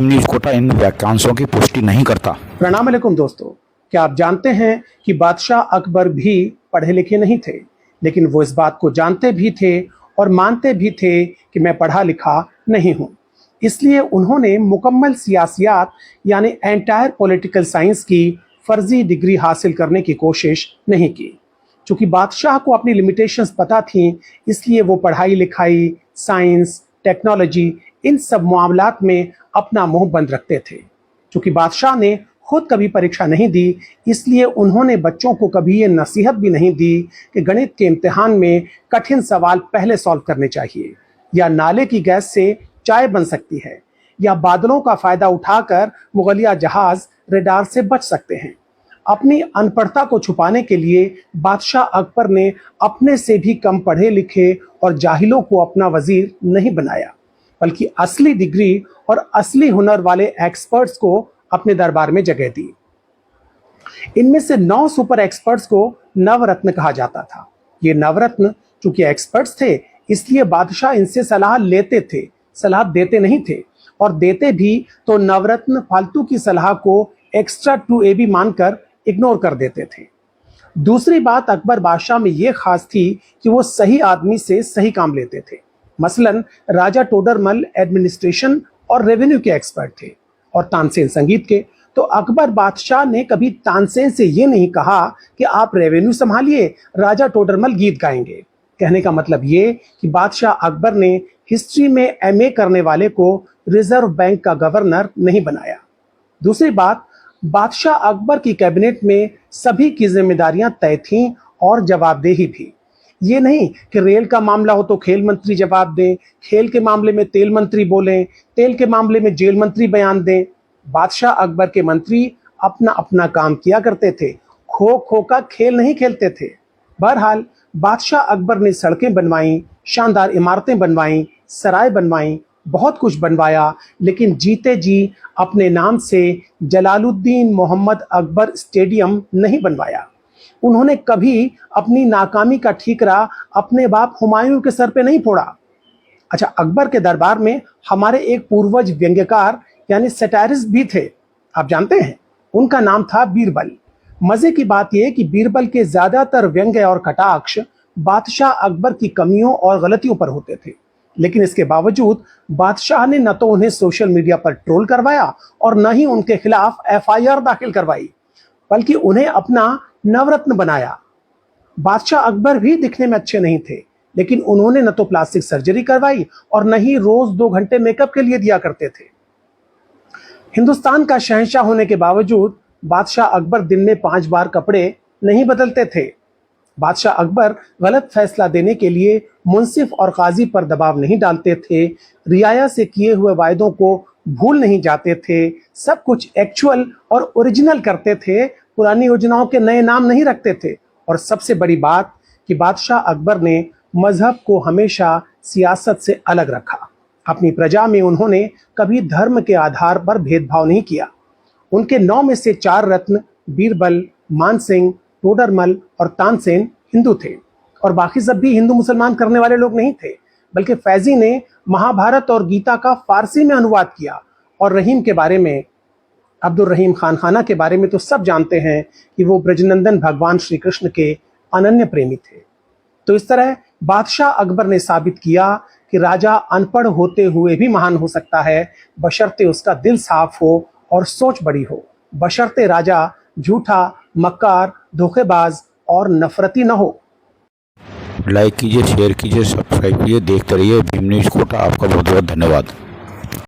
Bhim news Kota इन वाक्यांशों की पुष्टि नहीं करता। प्रणाम अलैकुम दोस्तों, क्या आप जानते हैं कि बादशाह अकबर भी पढ़े लिखे नहीं थे, लेकिन वो इस बात को जानते भी थे और मानते भी थे कि मैं पढ़ा लिखा नहीं हूँ। इसलिए उन्होंने मुकम्मल सियासियात यानी एंटायर पॉलिटिकल साइंस की फर्जी डिग्री हासिल करने की कोशिश नहीं की। चूंकि बादशाह को अपनी लिमिटेशंस पता थी, इसलिए वो पढ़ाई लिखाई, साइंस, टेक्नोलॉजी इन सब मामलात में अपना मुंह बंद रखते थे। चूंकि बादशाह ने खुद कभी परीक्षा नहीं दी, इसलिए उन्होंने बच्चों को कभी ये नसीहत भी नहीं दी कि गणित के इम्तिहान में कठिन सवाल पहले सॉल्व करने चाहिए, या नाले की गैस से चाय बन सकती है, या बादलों का फायदा उठाकर मुगलिया जहाज रडार से बच सकते हैं। अपनी अनपढ़ता को छुपाने के लिए बादशाह अकबर ने अपने से भी कम पढ़े लिखे और जाहिलों को अपना वजीर नहीं बनाया, बल्कि असली डिग्री और असली हुनर वाले एक्सपर्ट्स को अपने दरबार में जगह दी। इनमें से 9 सुपर एक्सपर्ट्स को नवरत्न कहा जाता था। ये नवरत्न चूंकि एक्सपर्ट्स थे, इसलिए बादशाह इनसे सलाह लेते थे, सलाह देते नहीं थे, और देते भी तो नवरत्न फालतू की सलाह को एक्स्ट्रा टू ए बी मानकर इग्नोर कर देते थे। दूसरी बात अकबर बादशाह में ये खास थी कि वो सही आदमी से सही काम लेते थे। मसलन राजा टोडरमल एडमिनिस्ट्रेशन और रेवेन्यू के एक्सपर्ट थे और तानसेन संगीत के। तो अकबर बादशाह ने कभी तानसेन से ये नहीं कहा कि आप रेवेन्यू संभालिए, राजा टोडरमल गीत गाएंगे। कहने का मतलब ये कि बादशाह अकबर ने हिस्ट्री में एमए करने वाले को रिजर्व बैंक का गवर्नर नहीं बनाया। दूसरी बात, बादशाह अकबर की कैबिनेट में सभी की जिम्मेदारियां तय थीं और जवाबदेही भी। ये नहीं कि रेल का मामला हो तो खेल मंत्री जवाब दें, खेल के मामले में तेल मंत्री बोलें, तेल के मामले में जेल मंत्री बयान दें। बादशाह अकबर के मंत्री अपना अपना काम किया करते थे, खो खो का खेल नहीं खेलते थे। बहरहाल बादशाह अकबर ने सड़कें बनवाई, शानदार इमारतें बनवाई, सराय बनवाई, बहुत कुछ बनवाया, लेकिन जीते जी अपने नाम से जलालुद्दीन मोहम्मद अकबर स्टेडियम नहीं बनवाया। उन्होंने कभी अपनी नाकामी का ठीकरा अपने बाप हुमायूं के सर पे नहीं फोड़ा। अच्छा, अकबर के दरबार में हमारे एक पूर्वज व्यंग्यकार यानी सैटारिस्ट भी थे, आप जानते हैं, उनका नाम था बीरबल। मजे की बात यह कि बीरबल के ज्यादातर व्यंग्य और कटाक्ष बादशाह अकबर की कमियों और गलतियों पर होते थे, लेकिन इसके बावजूद बादशाह ने न तो उन्हें सोशल मीडिया पर ट्रोल करवाया और न ही उनके खिलाफ एफआईआर दाखिल करवाई, बल्कि उन्हें अपना नवरत्न बनाया। बादशाह अकबर भी दिखने में अच्छे नहीं थे, लेकिन उन्होंने न तो प्लास्टिक सर्जरी करवाई और न ही रोज 2 घंटे मेकअप के लिए दिया करते थे। हिंदुस्तान का शहंशाह होने के बावजूद बादशाह अकबर दिन में 5 बार कपड़े नहीं बदलते थे। बादशाह अकबर गलत फैसला देने के लिए मुंसिफ और काजी पर दबाव नहीं डालते थे, रियाया से किए हुए वायदों को भूल नहीं जाते थे, सब कुछ एक्चुअल और ओरिजिनल करते थे, पुरानी योजनाओं के नए नाम नहीं रखते थे। और सबसे बड़ी बात कि बादशाह अकबर ने मजहब को हमेशा सियासत से अलग रखा। अपनी प्रजा में उन्होंने कभी धर्म के आधार पर भेदभाव नहीं किया। उनके 9 में से 4 रत्न बीरबल, मानसिंह, टोडरमल और तानसेन हिंदू थे, और बाकी सब भी हिंदू मुसलमान करने वाले लोग नहीं थे, बल्कि फैजी ने महाभारत और गीता का फारसी में अनुवाद किया। और रहीम के बारे में, अब्दुल रहीम खान के बारे में तो सब जानते हैं कि वो ब्रजनंदन भगवान श्री कृष्ण के अनन्य प्रेमी थे। तो इस तरह बादशाह अकबर ने साबित किया कि राजा अनपढ़ होते हुए भी महान हो सकता है, बशर्ते उसका दिल साफ हो और सोच बड़ी हो, बशर्ते राजा झूठा, मक्कार, धोखेबाज और नफरती न हो। लाइक कीजिए, शेयर कीजिए, सब्सक्राइब कीजिए, देखते रहिए भीम न्यूज कोटा। आपका बहुत बहुत धन्यवाद।